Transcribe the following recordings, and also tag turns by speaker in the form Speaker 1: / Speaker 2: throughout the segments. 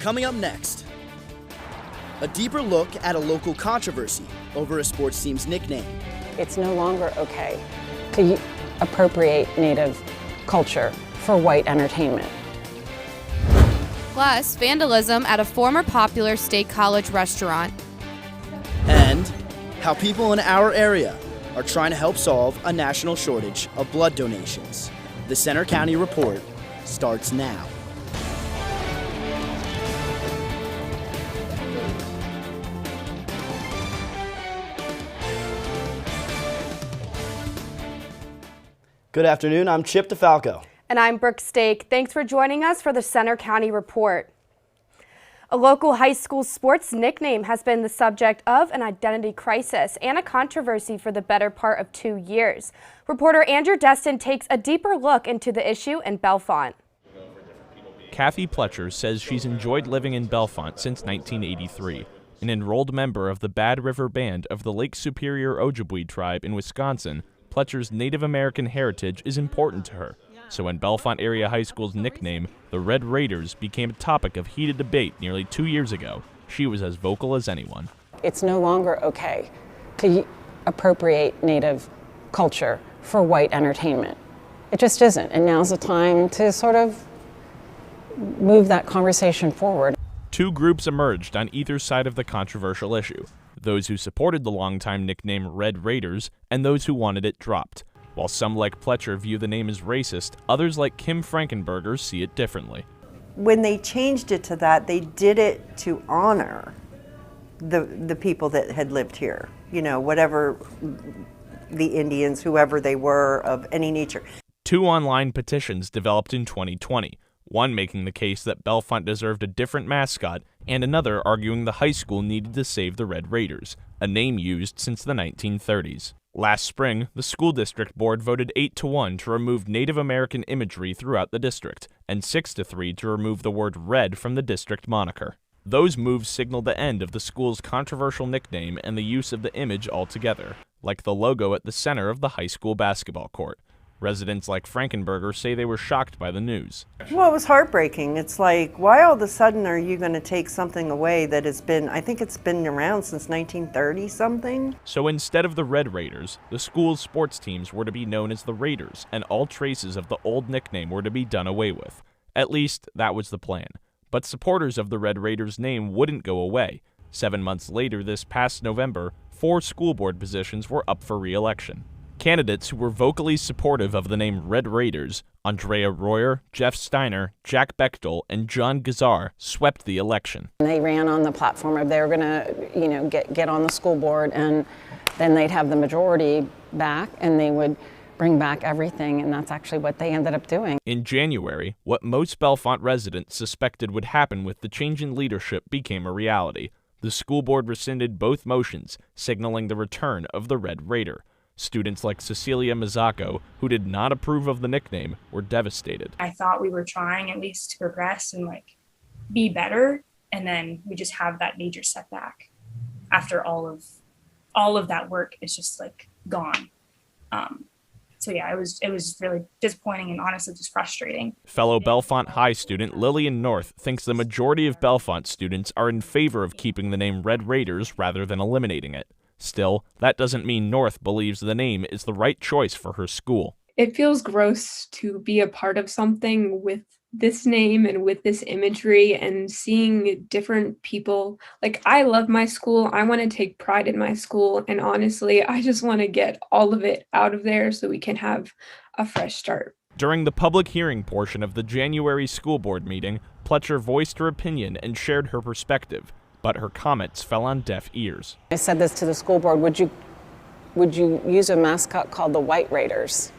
Speaker 1: Coming up next, a deeper look at a local controversy over a sports team's nickname.
Speaker 2: It's no longer okay to appropriate Native culture for white entertainment.
Speaker 3: Plus, vandalism at a former popular State College restaurant.
Speaker 1: And how people in our area are trying to help solve a national shortage of blood donations. The Center County Report starts now. Good afternoon, I'm Chip DeFalco.
Speaker 4: And I'm Brooke Stake. Thanks for joining us for the Center County Report. A local high school sports nickname has been the subject of an identity crisis and a controversy for the better part of 2 years. Reporter Andrew Destin takes a deeper look into the issue in Bellefonte.
Speaker 5: Kathy Pletcher says she's enjoyed living in Bellefonte since 1983. An enrolled member of the Bad River Band of the Lake Superior Ojibwe tribe in Wisconsin, Pletcher's Native American heritage is important to her. So when Bellefonte Area High School's nickname, the Red Raiders, became a topic of heated debate nearly 2 years ago, she was as vocal as anyone.
Speaker 2: It's no longer okay to appropriate Native culture for white entertainment. It just isn't, and now's the time to sort of move that conversation forward.
Speaker 5: Two groups emerged on either side of the controversial issue: those who supported the longtime nickname Red Raiders and those who wanted it dropped. While some like Pletcher view the name as racist, others like Kim FRANKENBERGER see it differently.
Speaker 6: When they changed it to that, they did it to honor the people that had lived here. You know, whatever the Indians, whoever they were, of any nature.
Speaker 5: Two online petitions developed in 2020, one making the case that Bellefonte deserved a different mascot, and another arguing the high school needed to save the Red Raiders, a name used since the 1930s. Last spring, the school district board voted 8-1 to remove Native American imagery throughout the district, and 6-3 to remove the word red from the district moniker. Those moves signaled the end of the school's controversial nickname and the use of the image altogether, like the logo at the center of the high school basketball court. Residents like FRANKENBERGER say they were shocked by the news.
Speaker 6: Well, it was heartbreaking. It's like, why all of a sudden are you going to take something away that has been, I think it's been around since 1930 something?
Speaker 5: So instead of the Red Raiders, the school's sports teams were to be known as the Raiders, and all traces of the old nickname were to be done away with. At least, that was the plan. But supporters of the Red Raiders name wouldn't go away. 7 months later, this past November, 4 school board positions were up for re-election. Candidates who were vocally supportive of the name Red Raiders, Andrea Royer, Jeff Steiner, Jack Bechtel, and John Gazar, swept the election.
Speaker 2: They ran on the platform of they were going to, get on the school board, and then they'd have the majority back, and they would bring back everything, and that's actually what they ended up doing.
Speaker 5: In January, what most Bellefonte residents suspected would happen with the change in leadership became a reality. The school board rescinded both motions, signaling the return of the Red Raider. Students like Cecilia MAZZOCCO, who did not approve of the nickname, were devastated.
Speaker 7: I thought we were trying at least to progress and be better, and then we just have that major setback after all of that work is just gone. So yeah, it was really disappointing and honestly just frustrating.
Speaker 5: Fellow Bellefonte High student Lillian North thinks the majority of Bellefonte students are in favor of keeping the name Red Raiders rather than eliminating it. Still, that doesn't mean North believes the name is the right choice for her school.
Speaker 8: It feels gross to be a part of something with this name and with this imagery and seeing different people. I love my school. I want to take pride in my school. And honestly, I just want to get all of it out of there so we can have a fresh start.
Speaker 5: During the public hearing portion of the January school board meeting, Pletcher voiced her opinion and shared her perspective. But her comments fell on deaf ears. I
Speaker 2: said this to the school board, would you use a mascot called the White Raiders?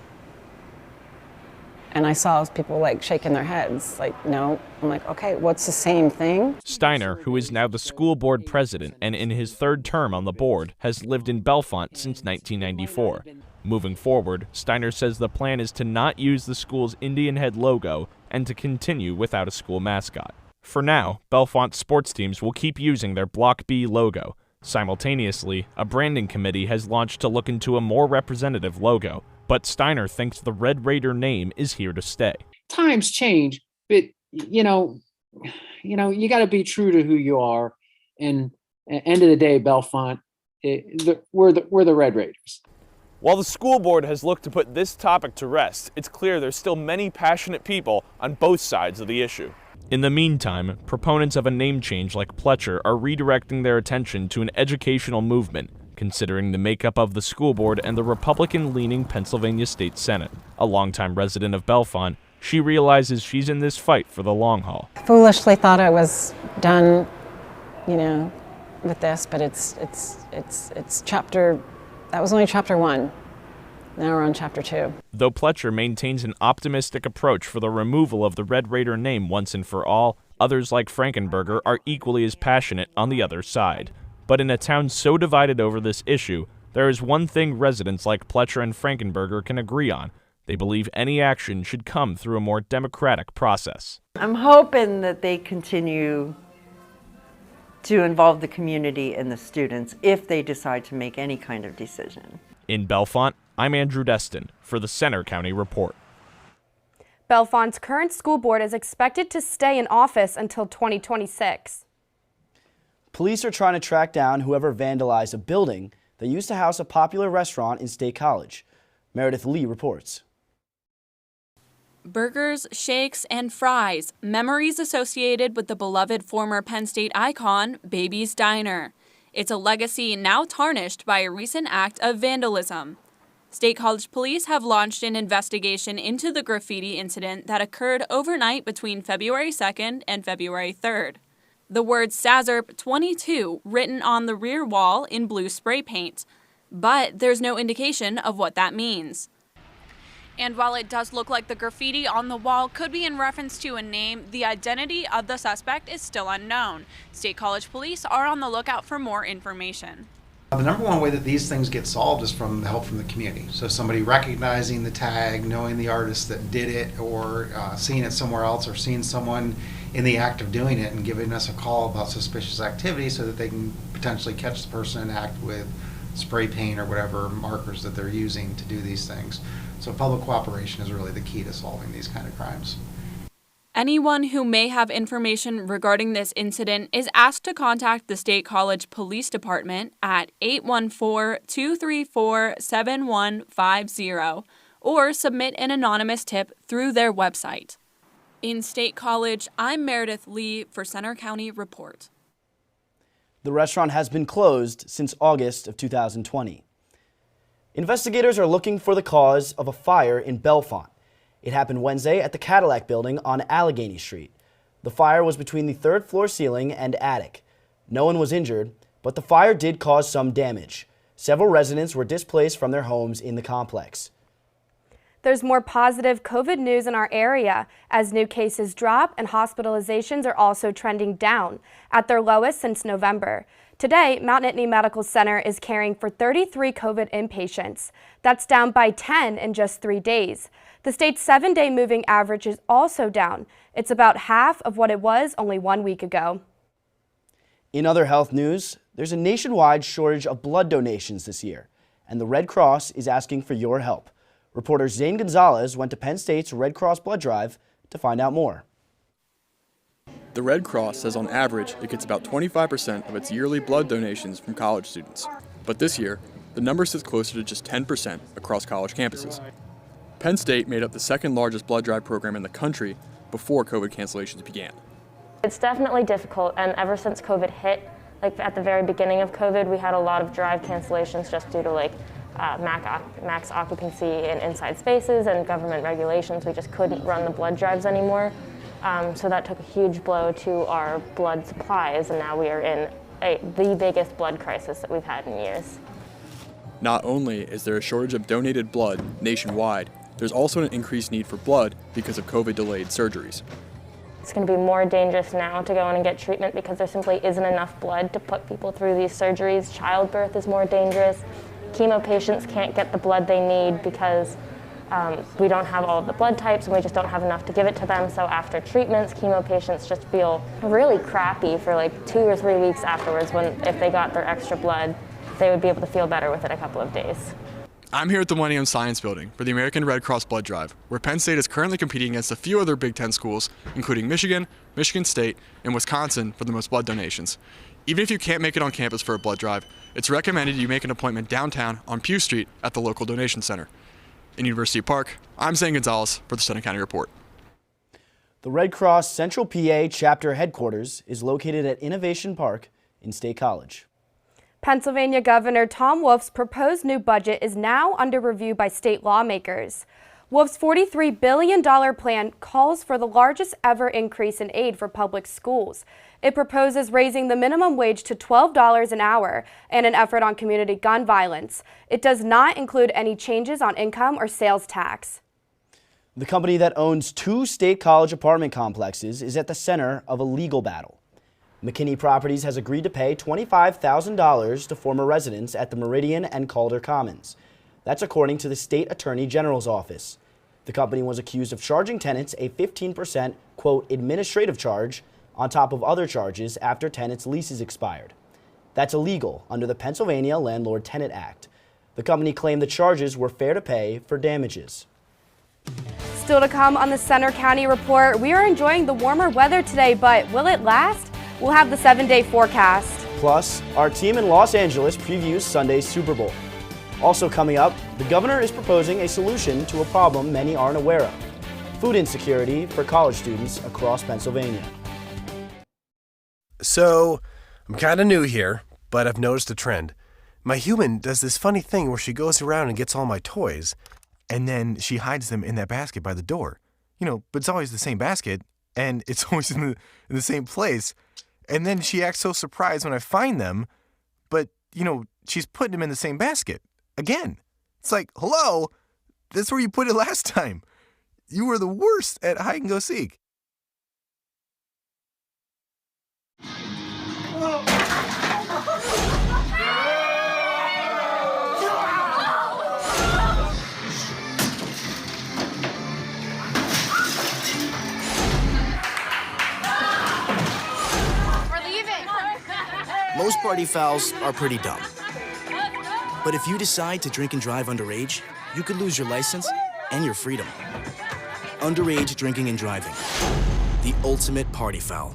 Speaker 2: And I saw people shaking their heads, no. I'm like, okay, what's the same thing?
Speaker 5: Steiner, who is now the school board president and in his 3rd term on the board, has lived in Bellefonte since 1994. Moving forward, Steiner says the plan is to not use the school's Indian head logo and to continue without a school mascot. For now, Bellefonte sports teams will keep using their Block B logo. Simultaneously, a branding committee has launched to look into a more representative logo, but Steiner thinks the Red Raider name is here to stay.
Speaker 9: Times change, but you know, you got to be true to who you are. And at the end of the day, Bellefonte, we're the Red Raiders.
Speaker 5: While the school board has looked to put this topic to rest, it's clear there's still many passionate people on both sides of the issue. In the meantime, proponents of a name change like PLETCHER are redirecting their attention to an educational movement, considering the makeup of the school board and the Republican-leaning Pennsylvania State Senate. A longtime resident of Bellefonte, she realizes she's in this fight for the long haul.
Speaker 2: Foolishly thought I was done, you know, with this, but it's chapter. That was only chapter 1. Now we're on chapter 2.
Speaker 5: Though PLETCHER maintains an optimistic approach for the removal of the Red Raider name once and for all, others like FRANKENBERGER are equally as passionate on the other side. But in a town so divided over this issue, there is one thing residents like PLETCHER and FRANKENBERGER can agree on. They believe any action should come through a more democratic process.
Speaker 6: I'm hoping that they continue to involve the community and the students if they decide to make any kind of decision.
Speaker 5: In Bellefonte, I'm Andrew Destin for the Center County Report.
Speaker 4: Bellefonte's current school board is expected to stay in office until 2026.
Speaker 1: Police are trying to track down whoever vandalized a building that used to house a popular restaurant in State College. Meredith Lee reports.
Speaker 10: Burgers, shakes, and fries, memories associated with the beloved former Penn State icon, Baby's Diner. It's a legacy now tarnished by a recent act of vandalism. State College police have launched an investigation into the graffiti incident that occurred overnight between February 2nd and February 3rd. The word SAZERP 22 written on the rear wall in blue spray paint, but there's no indication of what that means. And while it does look like the graffiti on the wall could be in reference to a name, the identity of the suspect is still unknown. State College police are on the lookout for more information.
Speaker 11: The number one way that these things get solved is from the help from the community. So somebody recognizing the tag, knowing the artist that did it, or seeing it somewhere else, or seeing someone in the act of doing it and giving us a call about suspicious activity so that they can potentially catch the person and act with spray paint or whatever markers that they're using to do these things. So public cooperation is really the key to solving these kind of crimes.
Speaker 10: Anyone who may have information regarding this incident is asked to contact the State College Police Department at 814-234-7150 or submit an anonymous tip through their website. In State College, I'm Meredith Lee for Center County Report.
Speaker 1: The restaurant has been closed since August of 2020. Investigators are looking for the cause of a fire in Bellefonte. It happened Wednesday at the Cadillac building on Allegheny Street. The fire was between the third floor ceiling and attic. No one was injured, but the fire did cause some damage. Several residents were displaced from their homes in the complex.
Speaker 4: There's more positive COVID news in our area as new cases drop and hospitalizations are also trending down at their lowest since November. Today, Mount Nittany Medical Center is caring for 33 COVID inpatients. That's down by 10 in just 3 days. The state's 7-day moving average is also down. It's about half of what it was only 1 week ago.
Speaker 1: In other health news, there's a nationwide shortage of blood donations this year, and the Red Cross is asking for your help. Reporter ZANE Gonzalez went to Penn State's Red Cross Blood Drive to find out more.
Speaker 12: The Red Cross says on average it gets about 25% of its yearly blood donations from college students. But this year, the number sits closer to just 10% across college campuses. Penn State made up the second largest blood drive program in the country before COVID cancellations began.
Speaker 13: It's definitely difficult, and ever since COVID hit, like at the very beginning of COVID, we had a lot of drive cancellations just due to max occupancy in inside spaces and government regulations. We just couldn't run the blood drives anymore. So that took a huge blow to our blood supplies, and now we are in the biggest blood crisis that we've had in years.
Speaker 12: Not only is there a shortage of donated blood nationwide, there's also an increased need for blood because of COVID-delayed surgeries.
Speaker 13: It's going to be more dangerous now to go in and get treatment because there simply isn't enough blood to put people through these surgeries. Childbirth is more dangerous. Chemo patients can't get the blood they need because we don't have all of the blood types and we just don't have enough to give it to them. So after treatments, chemo patients just feel really crappy for like 2 or 3 weeks afterwards when if they got their extra blood, they would be able to feel better within a couple of days.
Speaker 12: I'm here at the Millennium Science Building for the American Red Cross Blood Drive, where Penn State is currently competing against a few other Big Ten schools, including Michigan, Michigan State, and Wisconsin for the most blood donations. Even if you can't make it on campus for a blood drive, it's recommended you make an appointment downtown on Pugh Street at the local donation center. In University Park, I'm Zane Gonzalez for the Center County Report.
Speaker 1: The Red Cross Central PA chapter headquarters is located at Innovation Park in State College.
Speaker 4: Pennsylvania Governor Tom Wolf's proposed new budget is now under review by state lawmakers. Wolf's $43 billion plan calls for the largest ever increase in aid for public schools. It proposes raising the minimum wage to $12 an hour and an effort on community gun violence. It does not include any changes on income or sales tax.
Speaker 1: The company that owns 2 state college apartment complexes is at the center of a legal battle. McKinney Properties has agreed to pay $25,000 to former residents at the Meridian and Calder Commons. That's according to the State Attorney General's office. The company was accused of charging tenants a 15%, quote, administrative charge on top of other charges after tenants' leases expired. That's illegal under the Pennsylvania Landlord-Tenant Act. The company claimed the charges were fair to pay for damages.
Speaker 4: Still to come on the Center County Report, we are enjoying the warmer weather today, but will it last? We'll have the 7-day forecast.
Speaker 1: Plus, our team in Los Angeles previews Sunday's Super Bowl. Also coming up, the governor is proposing a solution to a problem many aren't aware of: food insecurity for college students across Pennsylvania.
Speaker 14: So, I'm kind of new here, but I've noticed a trend. My human does this funny thing where she goes around and gets all my toys, and then she hides them in that basket by the door. You know, but it's always the same basket, and it's always in the same place. And then she acts so surprised when I find them, but, you know, she's putting them in the same basket. Again. It's like, hello, that's where you put it last time. You were the worst at hide and go seek.
Speaker 15: Most party fouls are pretty dumb. But if you decide to drink and drive underage, you could lose your license and your freedom. Underage drinking and driving. The ultimate party foul.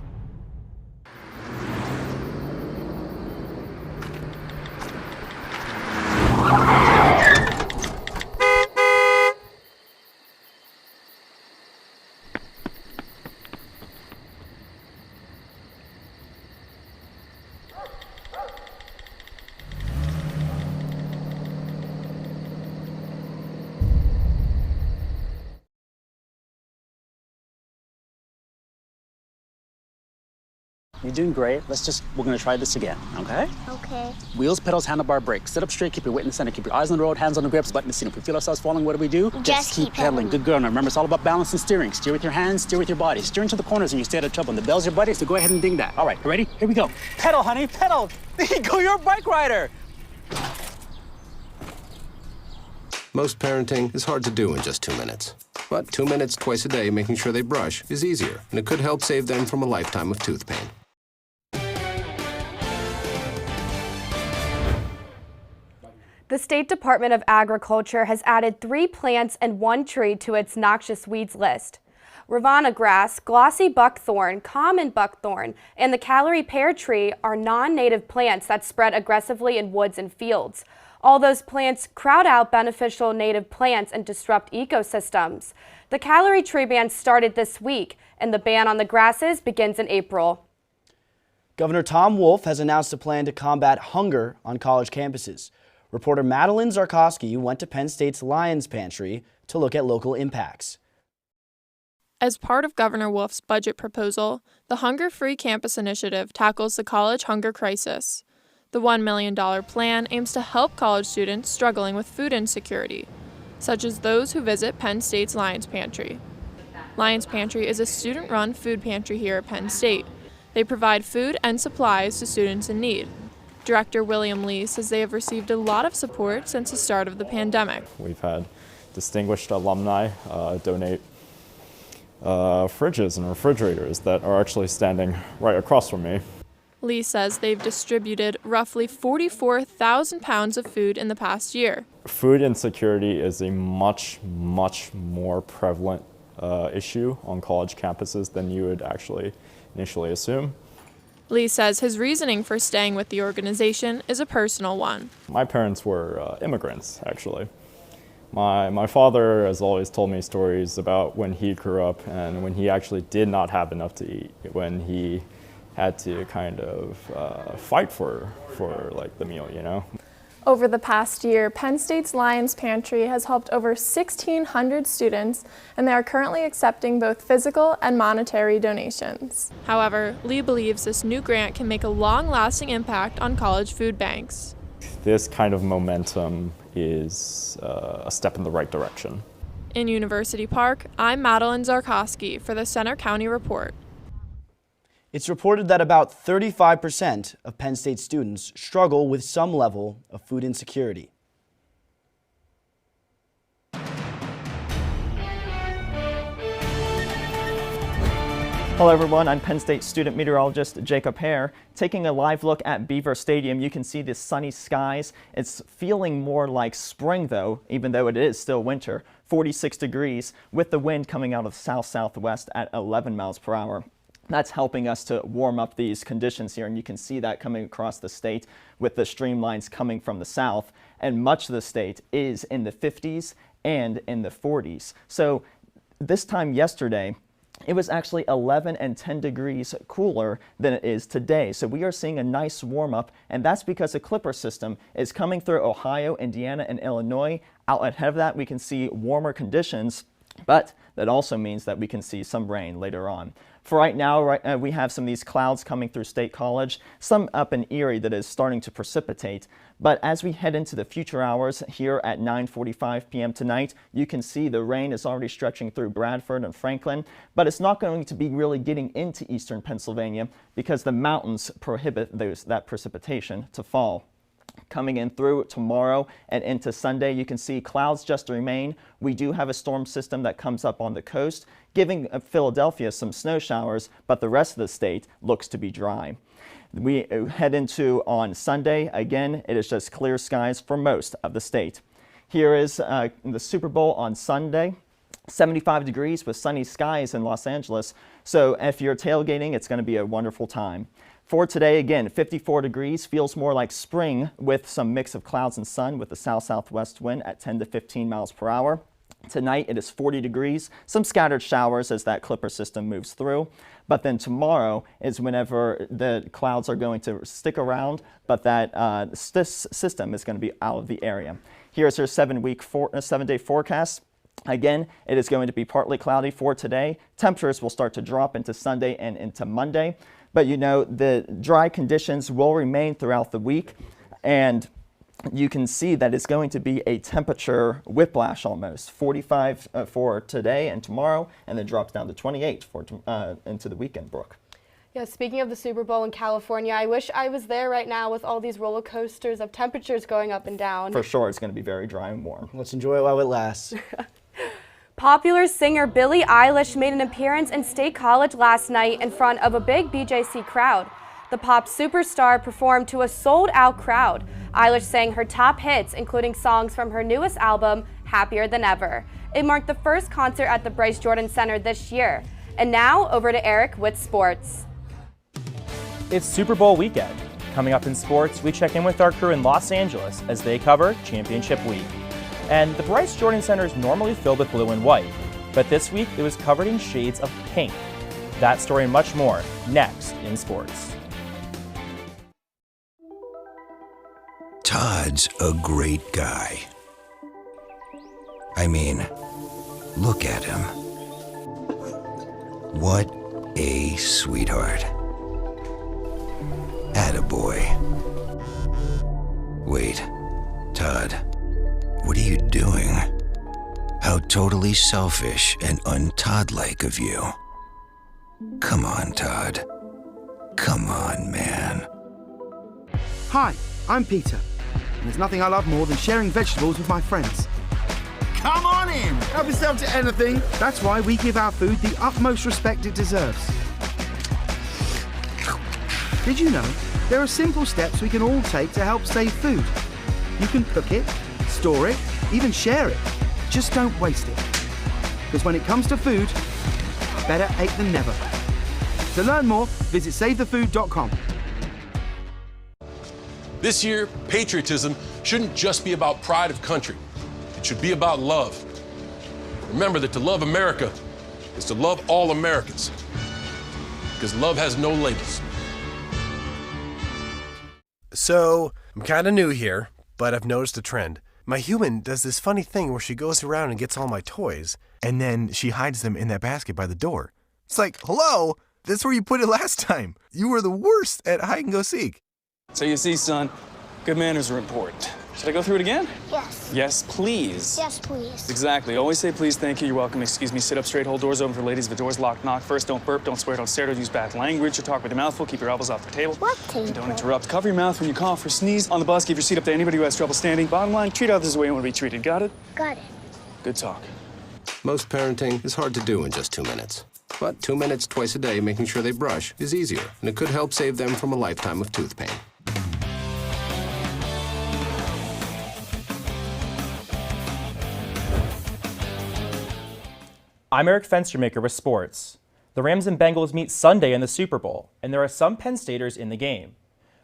Speaker 16: You're doing great. We're gonna try this again, okay?
Speaker 17: Okay.
Speaker 16: Wheels, pedals, handlebar, brakes. Sit up straight, keep your weight in the center, keep your eyes on the road, hands on the grips, button the seat. If we feel ourselves falling, what do?
Speaker 17: Just keep pedaling.
Speaker 16: Good girl. Now remember, it's all about balance and steering. Steer with your hands, steer with your body. Steer into the corners and you stay out of trouble. And the bell's your buddy, so go ahead and ding that. All right, ready? Here we go. Pedal, honey, pedal. There you go, you're a bike rider.
Speaker 18: Most parenting is hard to do in just 2 minutes. But 2 minutes twice a day making sure they brush is easier, and it could help save them from a lifetime of tooth pain.
Speaker 4: The State Department of Agriculture has added 3 plants and 1 tree to its noxious weeds list. Ravana grass, glossy buckthorn, common buckthorn, and the Callery pear tree are non-native plants that spread aggressively in woods and fields. All those plants crowd out beneficial native plants and disrupt ecosystems. The Callery tree ban started this week, and the ban on the grasses begins in April.
Speaker 1: Governor Tom Wolf has announced a plan to combat hunger on college campuses. Reporter Madeline Zarkowski went to Penn State's Lions Pantry to look at local impacts.
Speaker 19: As part of Governor Wolf's budget proposal, the Hunger-Free Campus Initiative tackles the college hunger crisis. The $1 million plan aims to help college students struggling with food insecurity, such as those who visit Penn State's Lions Pantry. Lions Pantry is a student-run food pantry here at Penn State. They provide food and supplies to students in need. Director William Lee says they have received a lot of support since the start of the pandemic.
Speaker 20: We've had distinguished alumni donate fridges and refrigerators that are actually standing right across from me.
Speaker 19: Lee says they've distributed roughly 44,000 pounds of food in the past year.
Speaker 20: food insecurity is a much more prevalent issue on college campuses than you would actually initially assume.
Speaker 19: Lee says his reasoning for staying with the organization is a personal one.
Speaker 20: My parents were immigrants, actually. My father has always told me stories about when he grew up and when he actually did not have enough to eat, when he had to kind of fight for like the meal, you know?
Speaker 17: Over the past year, Penn State's Lions Pantry has helped over 1,600 students, and they are currently accepting both physical and monetary donations.
Speaker 19: However, Lee believes this new grant can make a long-lasting impact on college food banks.
Speaker 20: This kind of momentum is a step in the right direction.
Speaker 19: In University Park, I'm Madeline Zarkowski for the Center County Report.
Speaker 1: It's reported that about 35% of Penn State students struggle with some level of food insecurity.
Speaker 21: Hello everyone, I'm Penn State student meteorologist Jacob Hare. Taking a live look at Beaver Stadium, you can see the sunny skies. It's feeling more like spring though, even though it is still winter. 46 degrees with the wind coming out of south-southwest at 11 miles per hour. That's helping us to warm up these conditions here, and you can see that coming across the state with the streamlines coming from the south, and much of the state is in the 50s and in the 40s. So this time yesterday, it was actually 11 and 10 degrees cooler than it is today. So we are seeing a nice warm up, and that's because a clipper system is coming through Ohio, Indiana, and Illinois. Out ahead of that, we can see warmer conditions, but that also means that we can see some rain later on. For right now, we have some of these clouds coming through State College, some up in Erie that is starting to precipitate. But as we head into the future hours here at 9:45 p.m. tonight, you can see the rain is already stretching through Bradford and Franklin, but it's not going to be really getting into eastern Pennsylvania because the mountains prohibit that precipitation to fall. Coming in through tomorrow and into Sunday, you can see clouds just remain. We do have a storm system that comes up on the coast, giving Philadelphia some snow showers, but the rest of the state looks to be dry. We head into on Sunday. Again, it is just clear skies for most of the state. Here is the Super Bowl on Sunday. 75 degrees with sunny skies in Los Angeles. So if you're tailgating, it's going to be a wonderful time. For today, again, 54 degrees, feels more like spring with some mix of clouds and sun with the south-southwest wind at 10 to 15 miles per hour. Tonight it is 40 degrees, some scattered showers as that clipper system moves through. But then tomorrow is whenever the clouds are going to stick around, but that this system is going to be out of the area. Here's our 7-day forecast. Again, it is going to be partly cloudy for today. Temperatures will start to drop into Sunday and into Monday. But you know, the dry conditions will remain throughout the week, and you can see that it's going to be a temperature whiplash almost. 45 for today and tomorrow, and then drops down to 28 for into the weekend, Brooke.
Speaker 4: Yeah, speaking of the Super Bowl in California, I wish I was there right now with all these roller coasters of temperatures going up and down.
Speaker 21: For sure, it's going to be very dry and warm.
Speaker 1: Let's enjoy it while it lasts.
Speaker 4: Popular singer Billie Eilish made an appearance in State College last night in front of a big BJC crowd. The pop superstar performed to a sold-out crowd. Eilish sang her top hits, including songs from her newest album, Happier Than Ever. It marked the first concert at the Bryce Jordan Center this year. And now, over to Eric with sports.
Speaker 22: It's Super Bowl weekend. Coming up in sports, we check in with our crew in Los Angeles as they cover Championship Week. And the Bryce Jordan Center is normally filled with blue and white, but this week it was covered in shades of pink. That story and much more next in sports.
Speaker 23: Todd's a great guy. I mean, look at him. What a sweetheart. Attaboy. Wait, Todd. What are you doing? How totally selfish and un-Todd-like of you. Come on, Todd. Come on, man.
Speaker 24: Hi, I'm Peter, and there's nothing I love more than sharing vegetables with my friends. Come on in! Help yourself to anything. That's why we give our food the utmost respect it deserves. Did you know there are simple steps we can all take to help save food? You can cook it, store it, even share it. Just don't waste it. Because when it comes to food, better ate than never. To learn more, visit SaveTheFood.com.
Speaker 3: This year, patriotism shouldn't just be about pride of country. It should be about love. Remember that to love America is to love all Americans. Because love has no labels.
Speaker 14: So, I'm kind of new here, but I've noticed a trend. My human does this funny thing where she goes around and gets all my toys, and then she hides them in that basket by the door. It's like, hello, that's where you put it last time. You were the worst at hide and go seek.
Speaker 7: So you see, son, good manners are important. Should I go through it again?
Speaker 8: Yes.
Speaker 7: Yes, please.
Speaker 8: Yes, please.
Speaker 7: Exactly. Always say please, thank you, you're welcome, excuse me, sit up straight, hold doors open for ladies. If the door's locked, knock first, don't burp, don't swear, don't stare, don't use bad language, or talk with your mouth full, keep your elbows off the table.
Speaker 8: What table?
Speaker 7: Don't interrupt. Cover your mouth when you cough or sneeze. On the bus, give your seat up to anybody who has trouble standing. Bottom line, treat others the way you want to be treated. Got it?
Speaker 8: Got it.
Speaker 7: Good talk.
Speaker 18: Most parenting is hard to do in just 2 minutes. But 2 minutes twice a day making sure they brush is easier, and it could help save them from a lifetime of tooth pain.
Speaker 22: I'm Eric FENSTERMAKER with sports. The Rams and Bengals meet Sunday in the Super Bowl, and there are some Penn Staters in the game.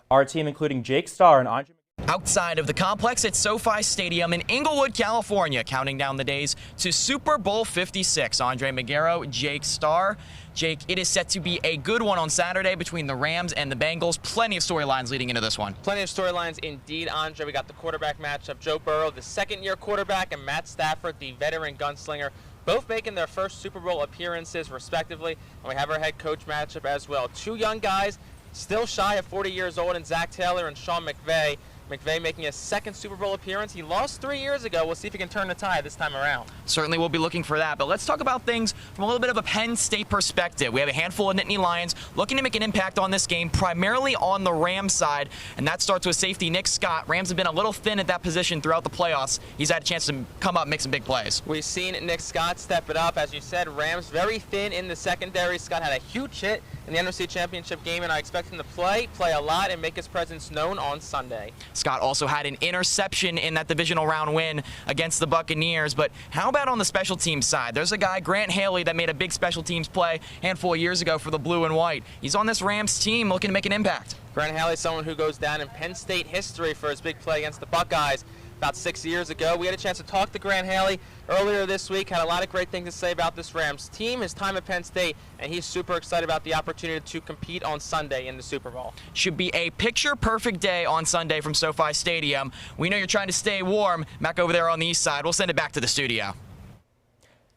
Speaker 22: Our team, including Jake Starr and Andre...
Speaker 9: Outside of the complex at SoFi Stadium in Inglewood, California, counting down the days to Super Bowl 56. Andre Magaro, Jake Starr. Jake, it is set to be a good one on Saturday between the Rams and the Bengals. Plenty of storylines leading into this one.
Speaker 25: Plenty of storylines indeed, Andre. We got the quarterback matchup. Joe Burrow, the second-year quarterback, and Matt Stafford, the veteran gunslinger, both making their first Super Bowl appearances, respectively. And we have our head coach matchup as well. Two young guys, still shy of 40 years old, in Zach Taylor and Sean McVay. McVay making his second Super Bowl appearance. He lost 3 years ago. We'll see if he can turn the tide this time around.
Speaker 9: Certainly we'll be looking for that, but let's talk about things from a little bit of a Penn State perspective. We have a handful of Nittany Lions looking to make an impact on this game, primarily on the Rams side, and that starts with safety Nick Scott. Rams have been a little thin at that position throughout the playoffs. He's had a chance to come up and make some big plays.
Speaker 25: We've seen Nick Scott step it up. As you said, Rams very thin in the secondary. Scott had a huge hit in the NFC Championship game, and I expect him to play a lot, and make his presence known on Sunday.
Speaker 9: Scott also had an interception in that divisional round win against the Buccaneers, but how about on the special teams side? There's a guy, Grant Haley, that made a big special teams play a handful of years ago for the blue and white. He's on this Rams team looking to make an impact.
Speaker 25: Grant Haley, someone who goes down in Penn State history for his big play against the Buckeyes about 6 years ago. We had a chance to talk to Grant Haley earlier this week, had a lot of great things to say about this Rams team, his time at Penn State, and he's super excited about the opportunity to compete on Sunday in the Super Bowl.
Speaker 9: Should be a picture-perfect day on Sunday from SoFi Stadium. We know you're trying to stay warm back over there on the east side. We'll send it back to the studio.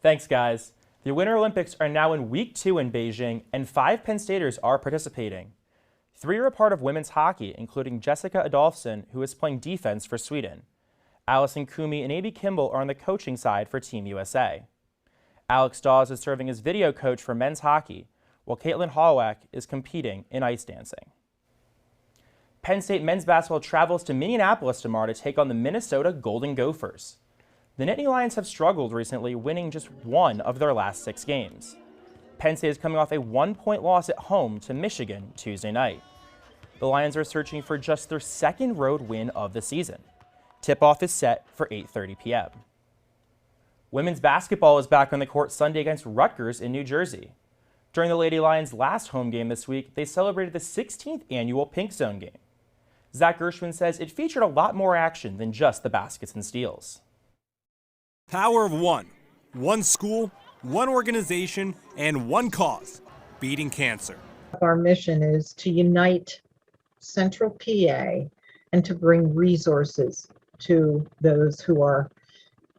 Speaker 22: Thanks, guys. The Winter Olympics are now in Week 2 in Beijing, and 5 Penn Staters are participating. 3 are a part of women's hockey, including Jessica Adolfsson, who is playing defense for Sweden. Allison Kumi and A.B. Kimball are on the coaching side for Team USA. Alex Dawes is serving as video coach for men's hockey, while Caitlin Holloway is competing in ice dancing. Penn State men's basketball travels to Minneapolis tomorrow to take on the Minnesota Golden Gophers. The Nittany Lions have struggled recently, winning just 1 of their last 6 games. Penn State is coming off a 1-point loss at home to Michigan Tuesday night. The Lions are searching for just their 2nd road win of the season. Tip-off is set for 8:30 p.m. Women's basketball is back on the court Sunday against Rutgers in New Jersey. During the Lady Lions' last home game this week, they celebrated the 16th annual Pink Zone game. Zach Gershman says it featured a lot more action than just the baskets and steals.
Speaker 26: Power of one. One school, one organization, and one cause, beating cancer.
Speaker 27: Our mission is to unite Central PA and to bring resources to those who are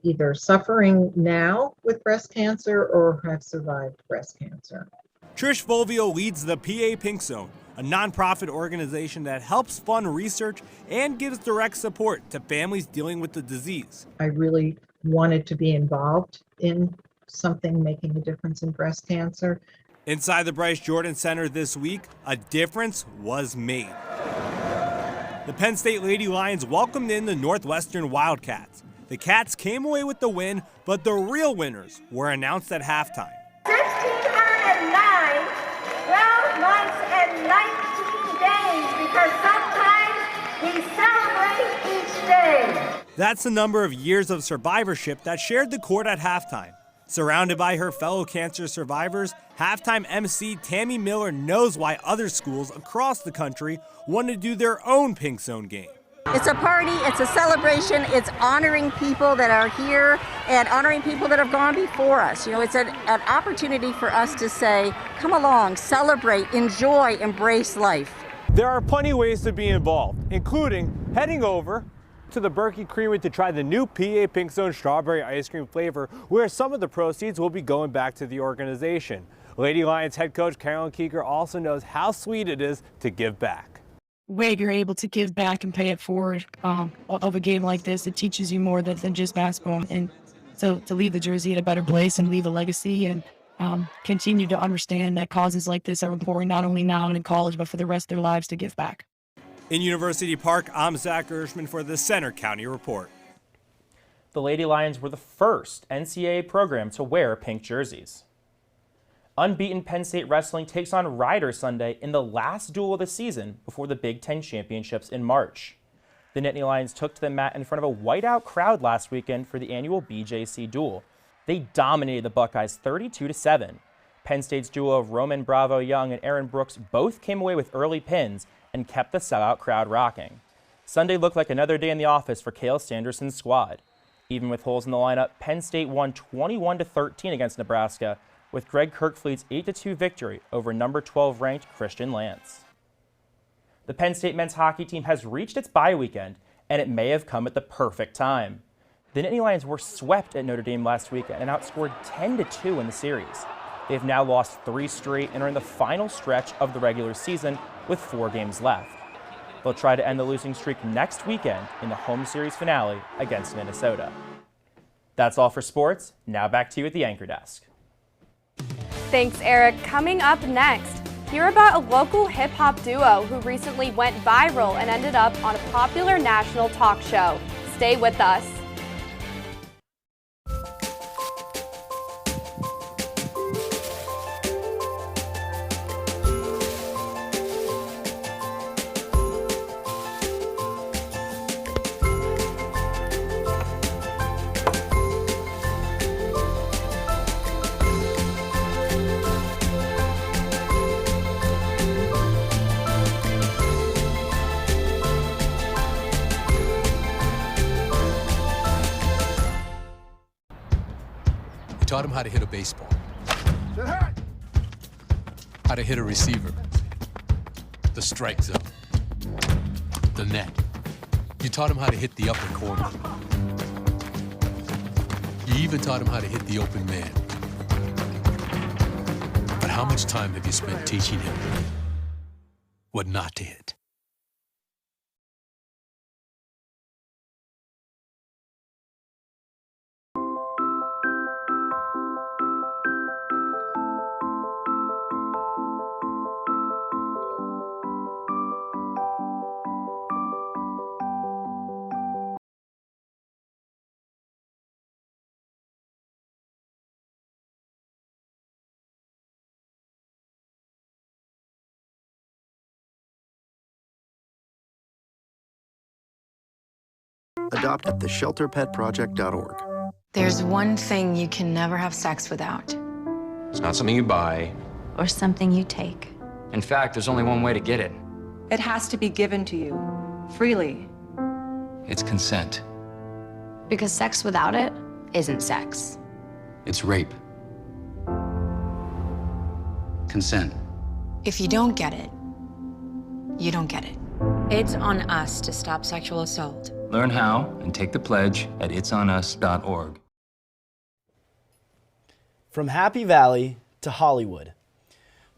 Speaker 27: either suffering now with breast cancer or have survived breast cancer.
Speaker 26: Trish Fulvio leads the PA Pink Zone, a nonprofit organization that helps fund research and gives direct support to families dealing with the disease.
Speaker 27: I really wanted to be involved in something making a difference in breast cancer.
Speaker 26: Inside the Bryce Jordan Center this week, a difference was made. The Penn State Lady Lions welcomed in the Northwestern Wildcats. The Cats came away with the win, but the real winners were announced at halftime.
Speaker 28: 1,609, 12 months and 19 days, because sometimes we celebrate each day.
Speaker 26: That's the number of years of survivorship that shared the court at halftime. Surrounded by her fellow cancer survivors, halftime MC Tammy Miller knows why other schools across the country want to do their own Pink Zone game.
Speaker 2: It's a party, it's a celebration, it's honoring people that are here and honoring people that have gone before us. You know, it's an opportunity for us to say, come along, celebrate, enjoy, embrace life.
Speaker 26: There are plenty of ways to be involved, including heading over to the Berkey Creamery to try the new PA Pink Zone strawberry ice cream flavor, where some of the proceeds will be going back to the organization. Lady Lions head coach Carolyn Keeger also knows how sweet it is to give back.
Speaker 5: Way you're able to give back and pay it forward of a game like this, it teaches you more than just basketball. And so to leave the jersey in a better place and leave a legacy and continue to understand that causes like this are important not only now and in college, but for the rest of their lives to give back.
Speaker 26: In University Park, I'm Zach Gershman for the Center County Report.
Speaker 22: The Lady Lions were the first NCAA program to wear pink jerseys. Unbeaten Penn State wrestling takes on Rider Sunday in the last duel of the season before the Big Ten championships in March. The Nittany Lions took to the mat in front of a whiteout crowd last weekend for the annual BJC duel. They dominated the Buckeyes 32-7. Penn State's duo of Roman Bravo Young and Aaron Brooks both came away with early pins and kept the sellout crowd rocking. Sunday looked like another day in the office for Cale Sanderson's squad. Even with holes in the lineup, Penn State won 21-13 against Nebraska, with Greg Kirkfleet's 8-2 victory over number 12 ranked Christian Lance. The Penn State men's hockey team has reached its bye weekend, and it may have come at the perfect time. The Nittany Lions were swept at Notre Dame last weekend and outscored 10-2 in the series. They've now lost 3 straight and are in the final stretch of the regular season with 4 games left. They'll try to end the losing streak next weekend in the home series finale against Minnesota. That's all for sports. Now back to you at the anchor desk.
Speaker 4: Thanks, Eric. Coming up next, hear about a local hip-hop duo who recently went viral and ended up on a popular national talk show. Stay with us.
Speaker 3: Taught him how to hit a baseball, how to hit a receiver, the strike zone, the net. You taught him how to hit the upper corner. You even taught him how to hit the open man. But how much time have you spent teaching him what not to hit?
Speaker 6: Adopt at theshelterpetproject.org.
Speaker 8: There's one thing you can never have sex without.
Speaker 10: It's not something you buy.
Speaker 8: Or something you take.
Speaker 10: In fact, there's only one way to get it.
Speaker 11: It has to be given to you, freely.
Speaker 10: It's consent.
Speaker 8: Because sex without it isn't sex.
Speaker 10: It's rape. Consent.
Speaker 8: If you don't get it, you don't get it.
Speaker 11: It's on us to stop sexual assault.
Speaker 10: Learn how and take the pledge at itsonus.org.
Speaker 1: From Happy Valley to Hollywood.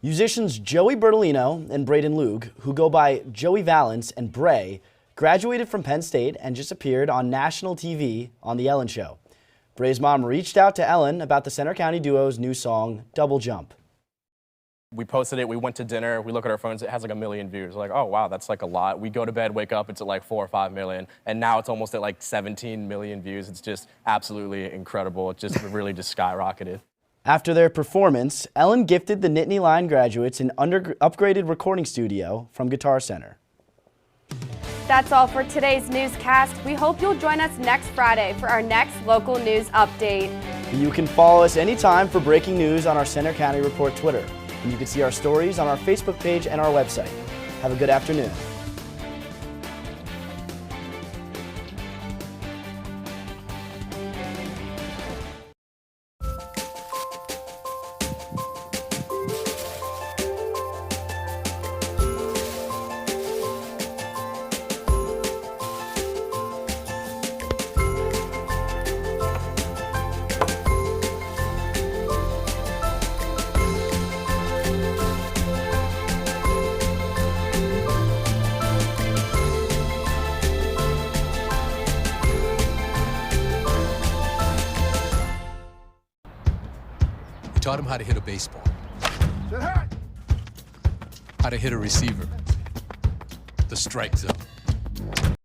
Speaker 1: Musicians Joey Bertolino and Braden Luke, who go by Joey Valance and Bray, graduated from Penn State and just appeared on national TV on The Ellen Show. Bray's mom reached out to Ellen about the Center County duo's new song, Double Jump.
Speaker 12: We posted it, we went to dinner, we look at our phones, it has like 1 million views. We're like, oh wow, that's like a lot. We go to bed, wake up, it's at like 4 or 5 million, and now it's almost at like 17 million views. It's just absolutely incredible. It just really just skyrocketed.
Speaker 1: After their performance, Ellen gifted the Nittany Lion graduates an upgraded recording studio from Guitar Center.
Speaker 4: That's all for today's newscast. We hope you'll join us next Friday for our next local news update.
Speaker 1: You can follow us anytime for breaking news on our Center County Report Twitter. And you can see our stories on our Facebook page and our website. Have a good afternoon.
Speaker 13: Taught him how to hit a baseball, how to hit a receiver, the strike zone.